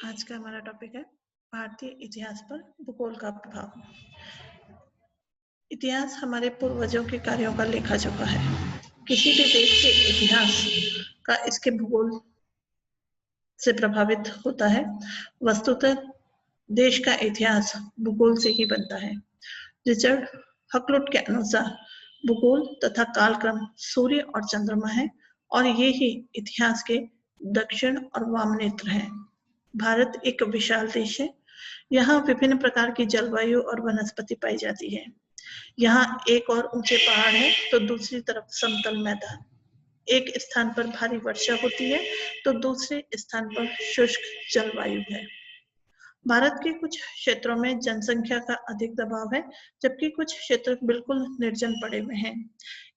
आज का हमारा टॉपिक है भारतीय इतिहास पर भूगोल का प्रभाव। इतिहास हमारे पूर्वजों के कार्यों का लेखा जोखा है। किसी भी देश के इतिहास का इसके भूगोल से प्रभावित होता है। वस्तुतः देश का इतिहास भूगोल से ही बनता है। रिचर्ड हकलुट के अनुसार भूगोल तथा कालक्रम सूर्य और चंद्रमा है और ये ही इतिहास के दक्षिण और वाम नेत्र हैं। भारत एक विशाल देश है। यहाँ विभिन्न प्रकार की जलवायु और वनस्पति पाई जाती है। यहाँ एक और ऊंचे पहाड़ है तो दूसरी तरफ समतल मैदान। एक स्थान पर भारी वर्षा होती है तो दूसरे स्थान पर शुष्क जलवायु है। भारत के कुछ क्षेत्रों में जनसंख्या का अधिक दबाव है, जबकि कुछ क्षेत्र बिल्कुल निर्जन पड़े हुए हैं।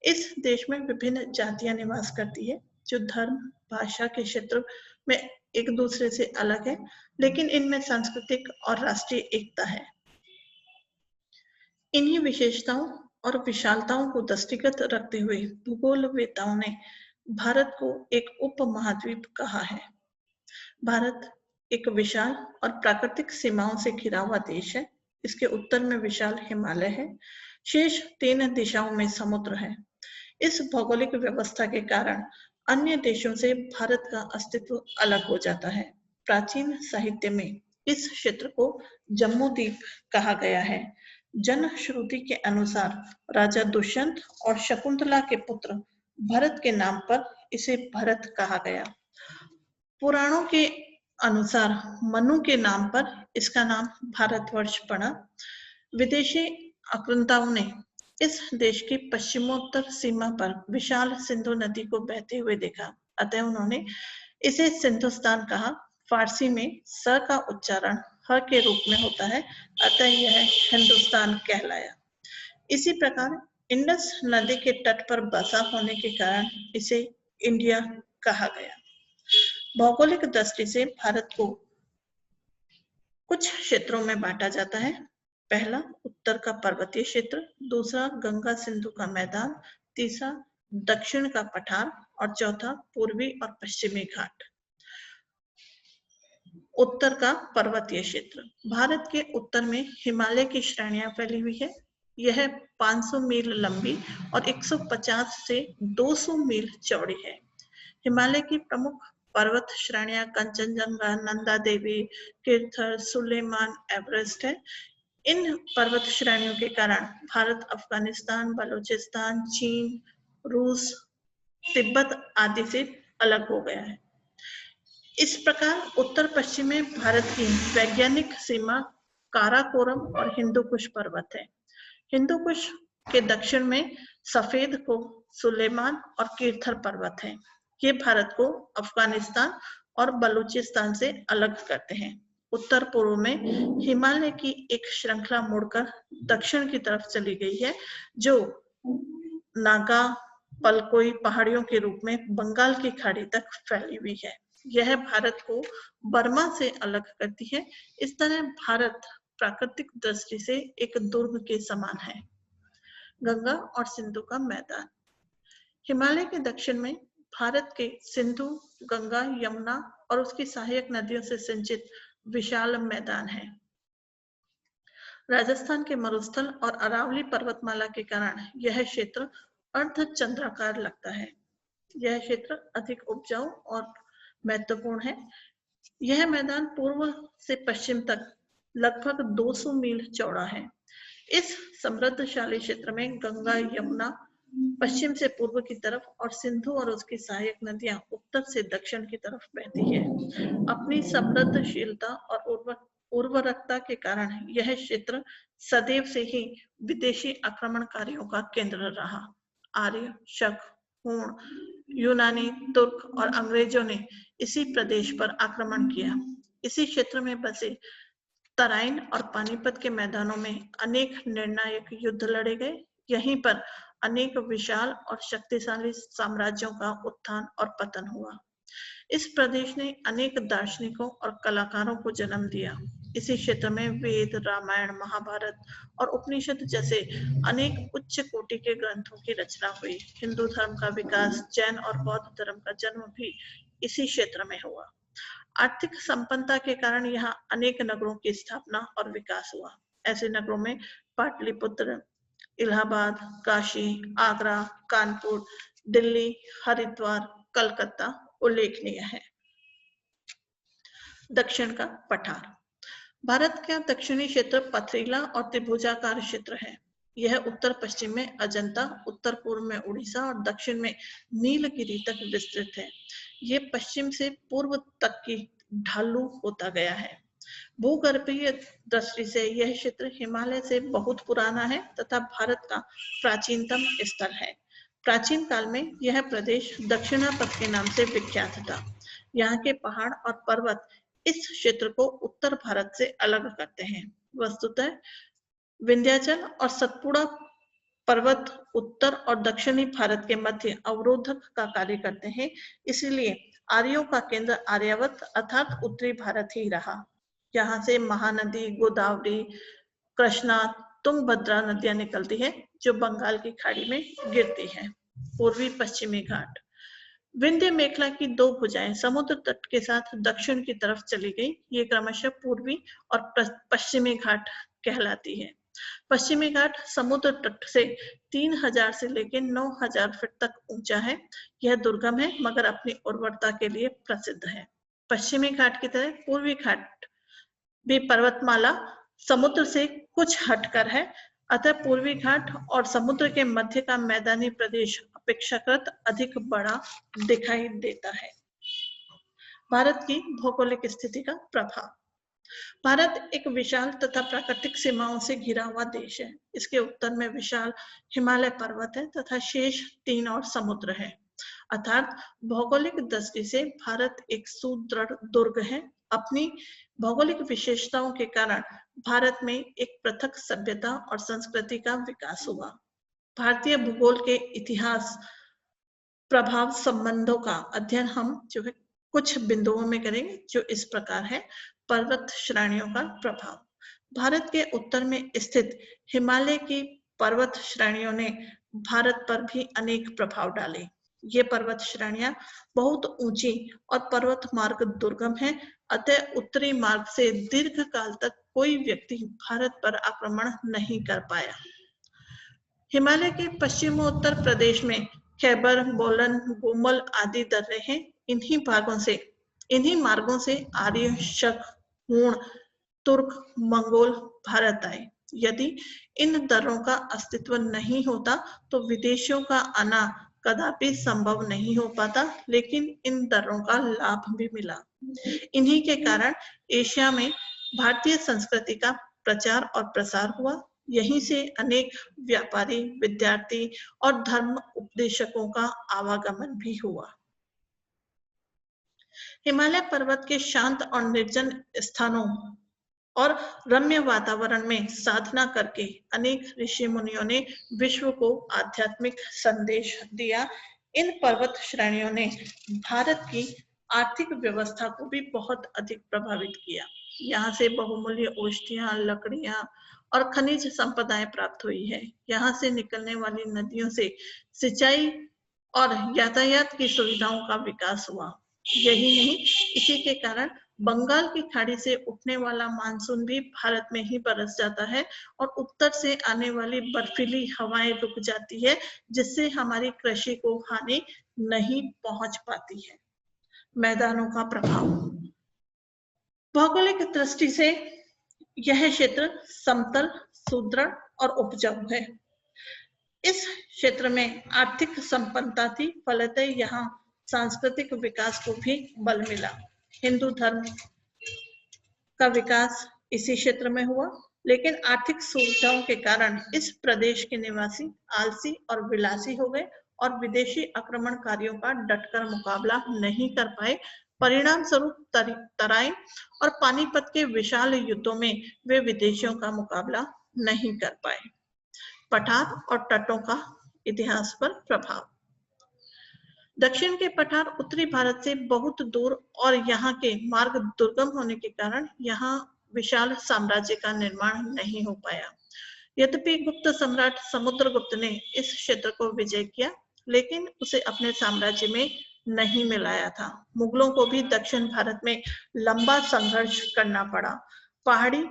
इस देश में विभिन्न जातियां निवास करती है, जो धर्म, भाषा के क्षेत्र में एक दूसरे से अलग है, लेकिन इनमें सांस्कृतिक और राष्ट्रीय एकता है। इन्हीं विशेषताओं और विशालताओं को दृष्टिगत रखते हुए भूगोलवेताओं ने भारत को एक उपमहाद्वीप कहा है। भारत एक विशाल और प्राकृतिक सीमाओं से घिरा हुआ देश है। इसके उत्तर में विशाल हिमालय है। शेष 3 दिशाओं में समुद्र है। इस भौगोलिक व्यवस्था के कारण अन्य देशों से भारत का अस्तित्व अलग हो जाता है। प्राचीन साहित्य में इस क्षेत्र को जम्बूद्वीप कहा गया है। जनश्रुति के अनुसार राजा दुष्यंत और शकुंतला के पुत्र भरत के नाम पर इसे भरत कहा गया। पुराणों के अनुसार मनु के नाम पर इसका नाम भारतवर्ष पड़ा। विदेशी आक्रांताओं ने इस देश की पश्चिमोत्तर सीमा पर विशाल सिंधु नदी को बहते हुए देखा, अतः उन्होंने इसे सिंधुस्तान कहा। फारसी में स का उच्चारण ह के रूप में होता है, अतः यह हिंदुस्तान कहलाया। इसी प्रकार इंडस नदी के तट पर बसा होने के कारण इसे इंडिया कहा गया। भौगोलिक दृष्टि से भारत को कुछ क्षेत्रों में बांटा जाता है। पहला उत्तर का पर्वतीय क्षेत्र, दूसरा गंगा सिंधु का मैदान, तीसरा दक्षिण का पठार और चौथा पूर्वी और पश्चिमी घाट। उत्तर का पर्वतीय क्षेत्र, भारत के उत्तर में हिमालय की श्रेणियां फैली हुई है। यह 500 मील लंबी और 150 से 200 मील चौड़ी है। हिमालय की प्रमुख पर्वत श्रेणियां कंचनजंगा, नंदा देवी, किरथर, सुलेमान, एवरेस्ट है। इन पर्वत श्रेणियों के कारण भारत अफगानिस्तान, बलूचिस्तान, चीन, रूस, तिब्बत आदि से अलग हो गया है। इस प्रकार उत्तर पश्चिम में भारत की वैज्ञानिक सीमा काराकोरम और हिंदुकुश पर्वत है। हिंदुकुश के दक्षिण में सफेद को सुलेमान और किरथर पर्वत है। ये भारत को अफगानिस्तान और बलूचिस्तान से अलग करते हैं। उत्तर पूर्व में हिमालय की एक श्रृंखला मुड़कर दक्षिण की तरफ चली गई है, जो नागा पलकोई पहाड़ियों के रूप में बंगाल की खाड़ी तक फैली हुई है। यह भारत को बर्मा से अलग करती है। इस तरह भारत प्राकृतिक दृष्टि से एक दुर्ग के समान है। गंगा और सिंधु का मैदान, हिमालय के दक्षिण में भारत के सिंधु, गंगा, यमुना और उसकी सहायक नदियों से सिंचित विशाल मैदान है। राजस्थान के मरुस्थल और अरावली पर्वतमाला के कारण यह क्षेत्र अर्धचंद्राकार लगता है। यह क्षेत्र अधिक उपजाऊ और महत्वपूर्ण है। यह मैदान पूर्व से पश्चिम तक लगभग 200 मील चौड़ा है। इस समृद्धशाली क्षेत्र में गंगा, यमुना पश्चिम से पूर्व की तरफ और सिंधु और उसकी सहायक नदियां उत्तर से दक्षिण की तरफ बहती है। अपनी समृद्धशीलता और उर्वरकता के कारण यह क्षेत्र सदैव से ही विदेशी आक्रमणकारियों का केंद्र रहा। आर्य, शक, हूण, यूनानी, तुर्क और अंग्रेजों ने इसी प्रदेश पर आक्रमण किया। इसी क्षेत्र में बसे तराइन और पानीपत के मैदानों में अनेक निर्णायक युद्ध लड़े गए। यहीं पर अनेक विशाल और शक्तिशाली साम्राज्यों का उत्थान और पतन हुआ। इस प्रदेश ने अनेक दार्शनिकों और कलाकारों को जन्म दिया। इसी क्षेत्र में वेद, रामायण, महाभारत और उपनिषद जैसे अनेक उच्च कोटि के ग्रंथों की रचना हुई। हिंदू धर्म का विकास, जैन और बौद्ध धर्म का जन्म भी इसी क्षेत्र में हुआ। आर्थिक संपन्नता के कारण यहाँ अनेक नगरों की स्थापना और विकास हुआ। ऐसे नगरों में पाटलिपुत्र, इलाहाबाद, काशी, आगरा, कानपुर, दिल्ली, हरिद्वार, कलकत्ता उल्लेखनीय है। दक्षिण का पठार। भारत का दक्षिणी क्षेत्र पथरीला और त्रिभुजाकार क्षेत्र है। यह उत्तर पश्चिम में अजंता, उत्तर पूर्व में उड़ीसा और दक्षिण में नीलगिरी तक विस्तृत है। ये पश्चिम से पूर्व तक की ढालू होता गया है। भूगर्भीय दृष्टि से यह क्षेत्र हिमालय से बहुत पुराना है तथा भारत का प्राचीनतम स्थल है। प्राचीन काल में यह प्रदेश दक्षिणापथ के नाम से विख्यात था। यहाँ के पहाड़ और पर्वत इस क्षेत्र को उत्तर भारत से अलग करते हैं। वस्तुतः विंध्याचल और सतपुड़ा पर्वत उत्तर और दक्षिणी भारत के मध्य अवरोधक का कार्य करते हैं। इसलिए आर्यों का केंद्र आर्यावर्त अर्थात उत्तरी भारत ही रहा। यहाँ से महानदी, गोदावरी, कृष्णा, तुंगभद्रा नदियां निकलती है जो बंगाल की खाड़ी में गिरती है। पूर्वी पश्चिमी घाट। विंध्य मेखला की दो भुजाएं समुद्र तट के साथ दक्षिण की तरफ चली गई। ये क्रमशः पूर्वी और पश्चिमी घाट कहलाती है। पश्चिमी घाट समुद्र तट से 3000 से लेकर 9000 फीट तक ऊंचा है। यह दुर्गम है मगर अपनी उर्वरता के लिए प्रसिद्ध है। पश्चिमी घाट की तरह पूर्वी घाट भी पर्वतमाला समुद्र से कुछ हटकर है, अतः पूर्वी घाट और समुद्र के मध्य का मैदानी प्रदेश अपेक्षाकृत अधिक बड़ा दिखाई देता है। भारत की भौगोलिक स्थिति का प्रभाव। भारत एक विशाल तथा प्राकृतिक सीमाओं से घिरा हुआ देश है। इसके उत्तर में विशाल हिमालय पर्वत है तथा शेष 3 और समुद्र है। अर्थात भौगोलिक दृष्टि से भारत एक सुदृढ़ दुर्ग है। अपनी भौगोलिक विशेषताओं के कारण भारत में एक पृथक सभ्यता और संस्कृति का विकास हुआ। भारतीय भूगोल के इतिहास प्रभाव संबंधों का अध्ययन हम जो है कुछ बिंदुओं में करेंगे जो इस प्रकार है। पर्वत श्रेणियों का प्रभाव। भारत के उत्तर में स्थित हिमालय की पर्वत श्रेणियों ने भारत पर भी अनेक प्रभाव डाले। ये पर्वत श्रेणियां बहुत ऊंची और पर्वत मार्ग दुर्गम है, अतः उत्तरी मार्ग से दीर्घ काल तक कोई व्यक्ति भारत पर आक्रमण नहीं कर पाया। हिमालय के पश्चिमोत्तर प्रदेश में खैबर, बोलन, गोमल आदि दर्रे हैं। इन्हीं मार्गों से आर्य, शक, हूण, तुर्क, मंगोल भारत आए। यदि इन दर्रों का अस्तित्व नहीं होता तो विदेशियों का आना कदापि संभव नहीं हो पाता, लेकिन इन दर्रों का लाभ भी मिला। इन्हीं के कारण एशिया में भारतीय संस्कृति का प्रचार और प्रसार हुआ। यहीं से अनेक व्यापारी, विद्यार्थी और धर्म उपदेशकों का आवागमन भी हुआ। हिमालय पर्वत के शांत और निर्जन स्थानों और रम्य वातावरण में साधना करके अनेक ऋषि मुनियों ने विश्व को आध्यात्मिक संदेश दिया। इन पर्वत श्रेणियों ने भारत की आर्थिक व्यवस्था को भी बहुत अधिक प्रभावित किया। यहाँ से बहुमूल्य औषधियां, लकड़ियां और खनिज संपदाएं प्राप्त हुई है। यहाँ से निकलने वाली नदियों से सिंचाई और यातायात की सुविधाओं का विकास हुआ। यही नहीं, इसी के कारण बंगाल की खाड़ी से उठने वाला मानसून भी भारत में ही बरस जाता है और उत्तर से आने वाली बर्फीली हवाएं रुक जाती है, जिससे हमारी कृषि को हानि नहीं पहुंच पाती है। मैदानों का प्रभाव। भौगोलिक दृष्टि से यह क्षेत्र समतल, सुदृढ़ और उपजाऊ है। इस क्षेत्र में आर्थिक संपन्नता थी, फलतः यहाँ सांस्कृतिक विकास को भी बल मिला। हिंदू धर्म का विकास इसी क्षेत्र में हुआ, लेकिन आर्थिक सुविधाओं के कारण इस प्रदेश के निवासी आलसी और विलासी हो गए और विदेशी आक्रमणकारियों का डटकर मुकाबला नहीं कर पाए। परिणाम स्वरूप तराइन और पानीपत के विशाल युद्धों में वे विदेशियों का मुकाबला नहीं कर पाए। पठार और तटों का इतिहास पर प्रभाव। दक्षिण के पठार उत्तरी भारत से बहुत दूर और यहाँ के मार्ग दुर्गम होने के कारण यहाँ विशाल साम्राज्य का निर्माण नहीं हो पाया। यद्यपि गुप्त सम्राट समुद्रगुप्त ने इस क्षेत्र को विजय किया, लेकिन उसे अपने साम्राज्य में नहीं मिलाया था। मुगलों को भी दक्षिण भारत में लंबा संघर्ष करना पड़ा। पहाड़ी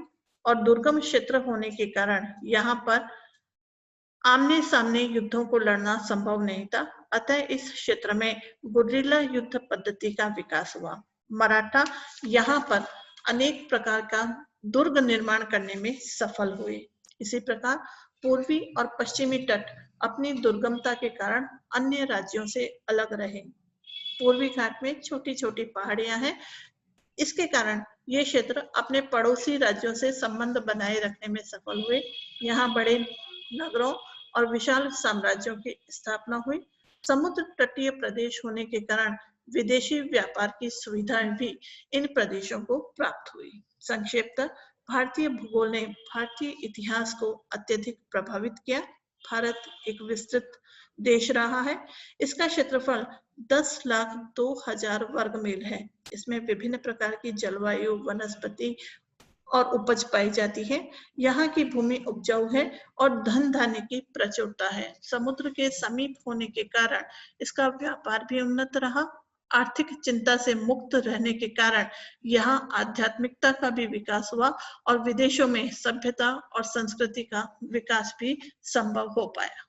और दुर्गम क्षेत्र होने के कारण यहाँ पर आमने सामने युद्धों को लड़ना संभव नहीं था, अतः इस क्षेत्र में गुरिल्ला युद्ध पद्धति का विकास हुआ। मराठा यहाँ पर अनेक प्रकार का दुर्ग निर्माण करने में सफल हुए। इसी प्रकार पूर्वी और पश्चिमी तट अपनी दुर्गमता के कारण अन्य राज्यों से अलग रहे। पूर्वी घाट में छोटी छोटी पहाड़ियां हैं, इसके कारण ये क्षेत्र अपने पड़ोसी राज्यों से संबंध बनाए रखने में सफल हुए। यहाँ बड़े नगरों और विशाल साम्राज्यों की स्थापना हुई। समुद्र तटीय प्रदेश होने के कारण विदेशी व्यापार की सुविधाएं भी इन प्रदेशों को प्राप्त हुई। संक्षेपतः भारतीय भूगोल ने भारतीय इतिहास को अत्यधिक प्रभावित किया। भारत एक विस्तृत देश रहा है। इसका क्षेत्रफल 10,02,000 वर्ग मील है। इसमें विभिन्न प्रकार की जलवायु, वनस्पति और उपज पाई जाती है। यहाँ की भूमि उपजाऊ है और धन धान्य की प्रचुरता है। समुद्र के समीप होने के कारण इसका व्यापार भी उन्नत रहा। आर्थिक चिंता से मुक्त रहने के कारण यहाँ आध्यात्मिकता का भी विकास हुआ और विदेशों में सभ्यता और संस्कृति का विकास भी संभव हो पाया।